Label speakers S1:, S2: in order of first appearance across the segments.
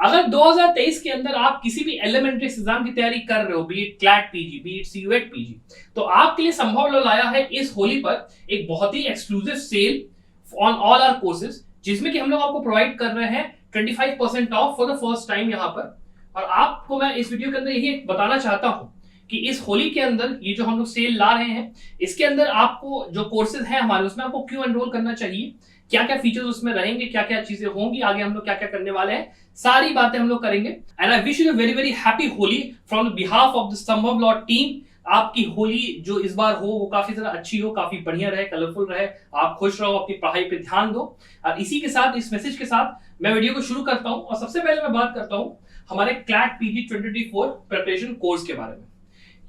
S1: अगर 2023 के अंदर आप किसी भी एलिमेंट्री एग्जाम की तैयारी कर रहे हो, be it CLAT PG, be it CUET PG, तो आपके लिए संभव लॉ लाया है इस होली पर एक बहुत ही exclusive sale on all our courses, जिसमें कि हम लोग आपको प्रोवाइड कर रहे हैं 25% of for the first time यहाँ पर। और आपको मैं इस वीडियो के अंदर यही बताना चाहता हूँ कि इस होली के अंदर ये जो हम लोग सेल ला रहे हैं, इसके अंदर आपको जो कोर्सेज हैं हमारे, उसमें आपको क्यों एनरोल करना चाहिए, क्या क्या फीचर्स उसमें रहेंगे, क्या क्या चीजें होंगी, आगे हम लोग क्या क्या करने वाले हैं, सारी बातें हम लोग करेंगे। And I wish you very very happy Holi from the behalf of the संभव लॉ टीम। आपकी होली जो इस बार हो वो काफी ज्यादा अच्छी हो, काफी बढ़िया रहे, कलरफुल रहे, आप खुश रहो, अपनी पढ़ाई पे ध्यान दो। और इसी के साथ, इस मैसेज के साथ मैं वीडियो को शुरू करता हूं। और सबसे पहले मैं बात करता हूं हमारे क्लैट पीजी 2024 प्रिपरेशन कोर्स के बारे में।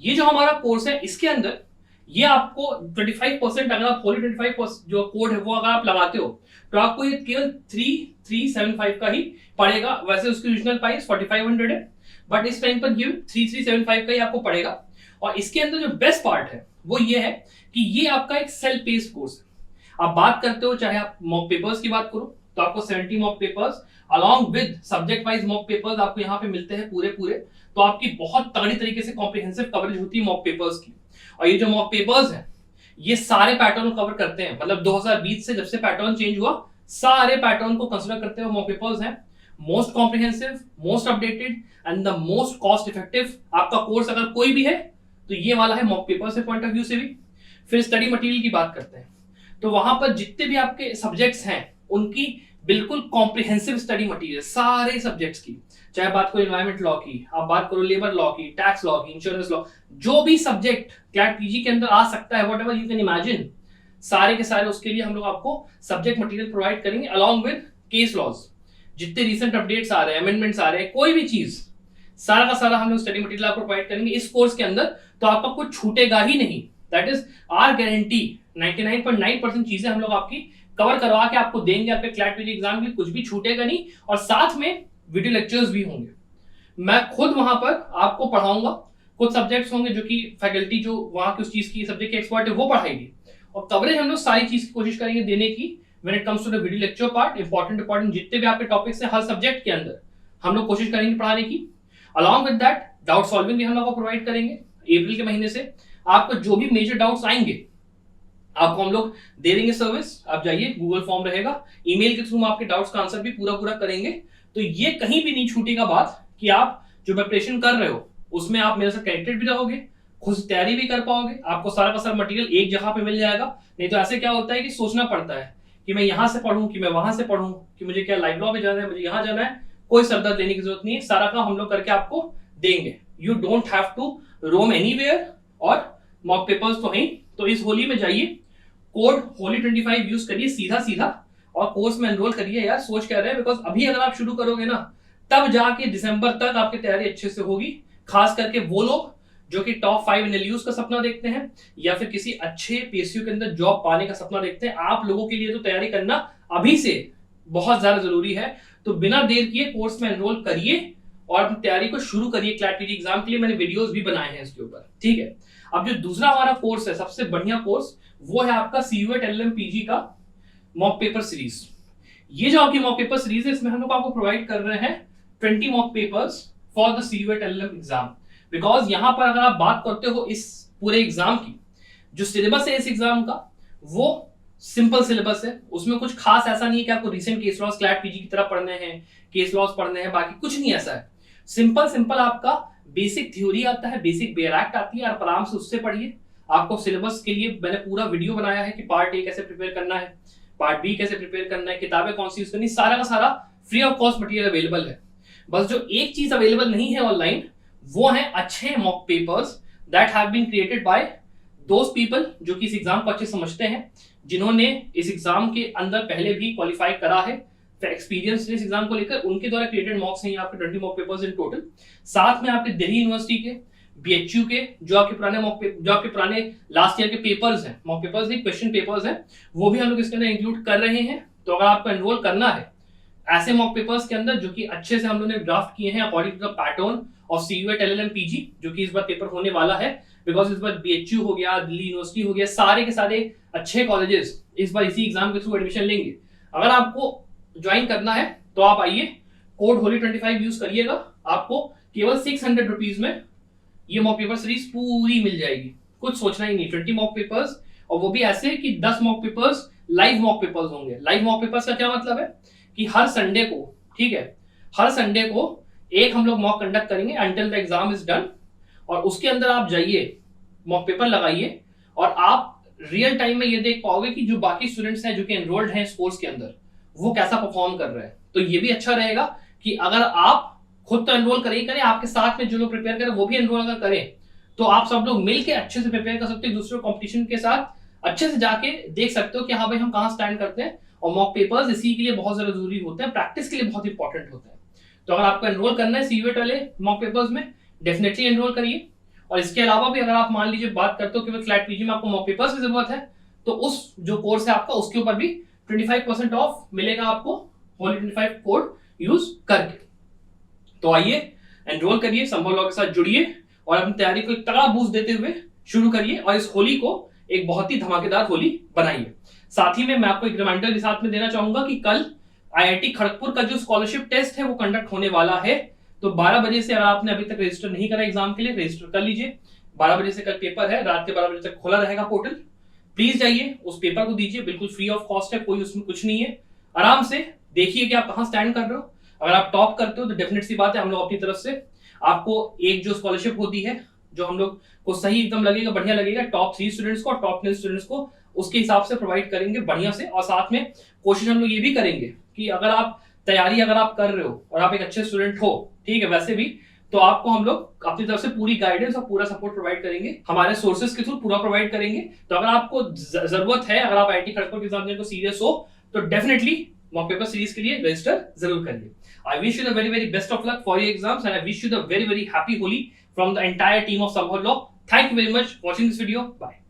S1: ये जो हमारा कोर्स है, इसके अंदर ये आपको 25%, अगर आप होली 25% जो कोड है वो अगर आप लगाते हो तो आपको ये केवल 3375 का ही पड़ेगा। वैसे उसकी ओरिजिनल प्राइस 4500 है, बट इस टाइम पर ये 3375 का ही आपको पड़ेगा। और इसके अंदर जो बेस्ट पार्ट है वो ये है कि ये आपका एक सेल्फ पेस्ड कोर्स है। आप बात करते हो, चाहे आप मॉक पेपर्स की बात करो तो आपको 70 mock papers along with subject wise mock papers आपको यहाँ पे मिलते हैं पूरे। तो आपकी बहुत तगड़ी तरीके से कॉम्प्रिहेंसिव कवरेज होती है मॉक पेपर्स की। और ये जो मॉक पेपर्स हैं ये सारे पैटर्न कवर करते हैं, मतलब 2020 से जब से पैटर्न चेंज हुआ सारे पैटर्न को कंसीडर करते हुए मॉक पेपर्स हैं। Most comprehensive, most updated and the most cost effective आपका कोर्स अगर कोई भी है तो ये वाला है मॉक पेपर से पॉइंट ऑफ व्यू से भी। फिर स्टडी मटेरियल की बात करते हैं तो वहां पर जितने भी आपके सब्जेक्ट्स हैं उनकी बिल्कुल कॉम्प्रिहेंसिव स्टडी मटेरियल सारे सब्जेक्ट्स की, चाहे बात करो एनवायरमेंट लॉ की, आप बात करो लेबर लॉ की, टैक्स लॉ की, इंश्योरेंस लॉ, जो भी सब्जेक्ट क्लैट पीजी के अंदर आ सकता है, व्हाटएवर यू कैन इमेजिन, सारे के सारे उसके लिए हम लोग आपको सब्जेक्ट मटेरियल प्रोवाइड करेंगे अलॉन्ग विद केस लॉज। जितने रिसेंट अपडेट्स आ रहे हैं, अमेंडमेंट्स आ रहे हैं, कोई भी चीज, सारा का सारा हम लोग स्टडी मटेरियल आपको प्रोवाइड करेंगे इस कोर्स के अंदर। तो आपका कुछ छूटेगा ही नहीं, दैट इज आवर गारंटी। 99.9% चीजें हम लोग आपकी कवर करवा के आपको देंगे आपके क्लैट पीजी एग्जाम के लिए, कुछ भी छूटेगा नहीं। और साथ में वीडियो लेक्चर्स भी होंगे, मैं खुद वहां पर आपको पढ़ाऊंगा। कुछ सब्जेक्ट्स होंगे जो कि फैकल्टी जो वहां की उस चीज की सब्जेक्ट के एक्सपर्ट है वो पढ़ाएगी, और कवरेज हम लोग सारी चीज की कोशिश करेंगे देने की। When it comes to the video lecture part, important जितने भी आपके टॉपिक्स हैं हर सब्जेक्ट के अंदर हम लोग कोशिश करेंगे पढ़ाने की। Along with that doubt solving भी हम लोग प्रोवाइड करेंगे। अप्रैल के महीने से आपको जो भी मेजर डाउट्स आएंगे आपको हम लोग दे देंगे सर्विस। आप जाइए, गूगल फॉर्म रहेगा, ईमेल के थ्रू आपके डाउट्स का आंसर भी पूरा करेंगे। तो ये कहीं भी नहीं छूटेगा बात कि आप जो प्रिपरेशन कर रहे हो उसमें आप मेरे साथ कनेक्टेड भी रहोगे, खुद तैयारी भी कर पाओगे, आपको सारा का सारा मटेरियल एक जगह पे मिल जाएगा। नहीं तो ऐसे क्या होता है कि सोचना पड़ता है कि मैं यहां से पढ़ूं, कि मैं वहां से पढ़ूं, कि मुझे क्या लाइव लॉ में जाना है, मुझे यहां जाना है। कोई सरदर्द लेने की जरूरत नहीं है, सारा काम हम लोग करके आपको देंगे। You don't have to roam anywhere. और मॉक पेपर्स तो हैं, तो इस होली में जाइए, कोड होली 25 यूज करिए सीधा और कोर्स में एनरोल करिए। यार सोच क्या रहे हैं, बिकॉज अभी अगर आप शुरू करोगे ना तब जाके दिसंबर तक आपकी तैयारी अच्छे से होगी। खास करके वो लोग जो कि टॉप 5 एनएलयूज का सपना देखते हैं या फिर किसी अच्छे पीएसयू के अंदर जॉब पाने का सपना देखते हैं, आप लोगों के लिए तो तैयारी करना अभी से बहुत ज्यादा जरूरी है। तो बिना देर किए कोर्स में एनरोल करिए और अपनी तैयारी को शुरू करिए क्लैट पीजी एग्जाम के लिए। मैंने वीडियोस भी बनाए हैं इसके ऊपर, ठीक है। अब जो दूसरा हमारा कोर्स है, सबसे बढ़िया कोर्स, वो है आपका सीयूएट एलएलएम पीजी का मॉक पेपर सीरीज। ये जो आपकी मॉक पेपर सीरीज है, इसमें हम लोग आपको प्रोवाइड कर रहे हैं 20 mock papers for the CUET LLM exam. Because यहां पर अगर आप बात करते हो इस पूरे एग्जाम की, जो सिलेबस है इस एग्जाम का वो सिंपल सिलेबस है। उसमें कुछ खास ऐसा नहीं है कि आपको recent case laws CLAT PG की तरह पढ़ने हैं, केस लॉस पढ़ने हैं, बाकी कुछ नहीं ऐसा है। सिंपल आपका बेसिक थ्योरी आता है, बेसिक बेयर एक्ट आती है, आप आराम से उससे पढ़िए। आपको सिलेबस के लिए मैंने पूरा वीडियो बनाया है कि पार्ट ए कैसे प्रिपेयर करना है, पार्ट बी कैसे प्रिपेयर करना है, किताबें कौन सी यूज करनी, सारा का सारा free of cost material available है। बस जो एक चीज अवेलेबल नहीं है ऑनलाइन, वो है अच्छे mock papers that have been created by those people जो कि इस एग्जाम को अच्छे समझते हैं, जिन्होंने इस एग्जाम के अंदर पहले भी क्वालिफाई करा है, एक्सपीरियंस इस एग्जाम को लेकर, उनके द्वारा क्रिएटेड मॉक्स हैं आपके 20 मॉक पेपर्स इन टोटल। साथ में आपके दिल्ली यूनिवर्सिटी के, बीएचयू के जो आपके पुराने लास्ट ईयर के पेपर्स हैं, मॉक पेपर्स नहीं क्वेश्चन पेपर्स हैं, वो भी हम लोग इसके अंदर इंक्लूड कर रहे हैं। तो अगर आपको एनरोल करना है ऐसे मॉक पेपर्स के अंदर जो कि अच्छे से हम लोगों ने ड्राफ्ट किए हैं according to the pattern of CUET LLM PG, जो कि इस बार पेपर होने वाला है, बिकॉज इस बार बीएचयू हो गया, दिल्ली यूनिवर्सिटी हो गया, सारे के सारे अच्छे कॉलेजेस इस बार इसी एग्जाम के थ्रू एडमिशन लेंगे। अगर आपको ज्वाइन करना है तो आप आइए, कोड होली 25 यूज करिएगा, आपको केवल 600 रुपीज में ये मॉक पेपर सीरीज पूरी मिल जाएगी। कुछ सोचना ही नहीं, 20 मॉक पेपर्स, और वो भी ऐसे कि 10 mock papers live mock papers होंगे। लाइव मॉक पेपर्स का क्या मतलब है कि हर संडे को, ठीक है, हर संडे को एक हम लोग मॉक कंडक्ट करेंगे until the exam is done, और उसके अंदर आप जाइए, मॉक पेपर लगाइए, और आप रियल टाइम में ये देख पाओगे कि जो बाकी स्टूडेंट्स हैं जो कि एनरोल्ड हैं इस कोर्स के अंदर, वो कैसा परफॉर्म कर रहे हैं। तो ये भी अच्छा रहेगा कि अगर आप खुद तो एनरोल करें, आपके साथ में जो लोग प्रिपेयर करें वो भी एनरोल अगर करें, तो आप सब लोग मिलकर अच्छे से प्रिपेयर कर सकते हो, दूसरे कंपटीशन के साथ अच्छे से जाके देख सकते हो कि हाँ भाई हम कहाँ स्टैंड करते हैं। और मॉक पेपर्स इसी के लिए बहुत ज्यादा जरूरी होते हैं, प्रैक्टिस के लिए बहुत इंपॉर्टेंट होते हैं। तो अगर आपको एनरोल करना है सीयूएट वाले मॉक पेपर्स में, डेफिनेटली एनरोल करिए। और इसके अलावा भी अगर आप मान लीजिए बात करते हो कि क्लैट पीजी में आपको मॉक पेपर्स की जरूरत है, तो उस जो कोर्स है आपका उसके ऊपर भी 25% ऑफ मिलेगा आपको होली 25 कोड यूज करके। तो आइए एनरोल करिए, संभव लॉ के साथ जुड़िए और अपनी तैयारी को एक तगड़ा बूस्ट देते हुए शुरू करिए, और इस होली को एक बहुत ही धमाकेदार होली बनाइए। साथ ही में मैं आपको एक रिमाइंडर के साथ में देना चाहूंगा कि कल आईआईटी खड़गपुर का जो स्कॉलरशिप टेस्ट है वो कंडक्ट होने वाला है। तो 12 बजे से, अगर आपने अभी तक रजिस्टर नहीं करा एग्जाम के लिए, रजिस्टर कर लीजिए। 12 बजे से कल पेपर है, रात के 12 बजे तक खुला रहेगा पोर्टल। प्लीज जाइए, उस पेपर को दीजिए, बिल्कुल फ्री ऑफ कॉस्ट है, कोई उसमें कुछ नहीं है। आराम से देखिए कि आप कहां स्टैंड कर रहे हो। अगर आप टॉप करते हो तो डेफिनेट सी बात है, हम लोग अपनी तरफ से आपको एक जो स्कॉलरशिप होती है, जो हम लोग को सही एकदम लगेगा, बढ़िया लगेगा, टॉप 3 स्टूडेंट्स को और टॉप 10 स्टूडेंट्स को उसके हिसाब से प्रोवाइड करेंगे बढ़िया से। और साथ में कोशिश हम लोग ये भी करेंगे कि अगर आप तैयारी अगर आप कर रहे हो और आप एक अच्छे स्टूडेंट हो, ठीक है, वैसे भी, तो आपको हम लोग अपनी तरफ से पूरी गाइडेंस और पूरा सपोर्ट प्रोवाइड करेंगे, हमारे सोर्सेज के थ्रू पूरा प्रोवाइड करेंगे। तो अगर आपको जरूरत है, अगर आप आईआईटी खड़गपुर के एग्जाम देने को सीरियस हो, तो डेफिनेटली मॉक पेपर सीरीज के लिए रजिस्टर जरूर करिए। I wish you the very very best of luck for your exams, and I wish you the very very happy Holi from the entire team of Sambhav Law. Thank you very much for watching this video. Bye.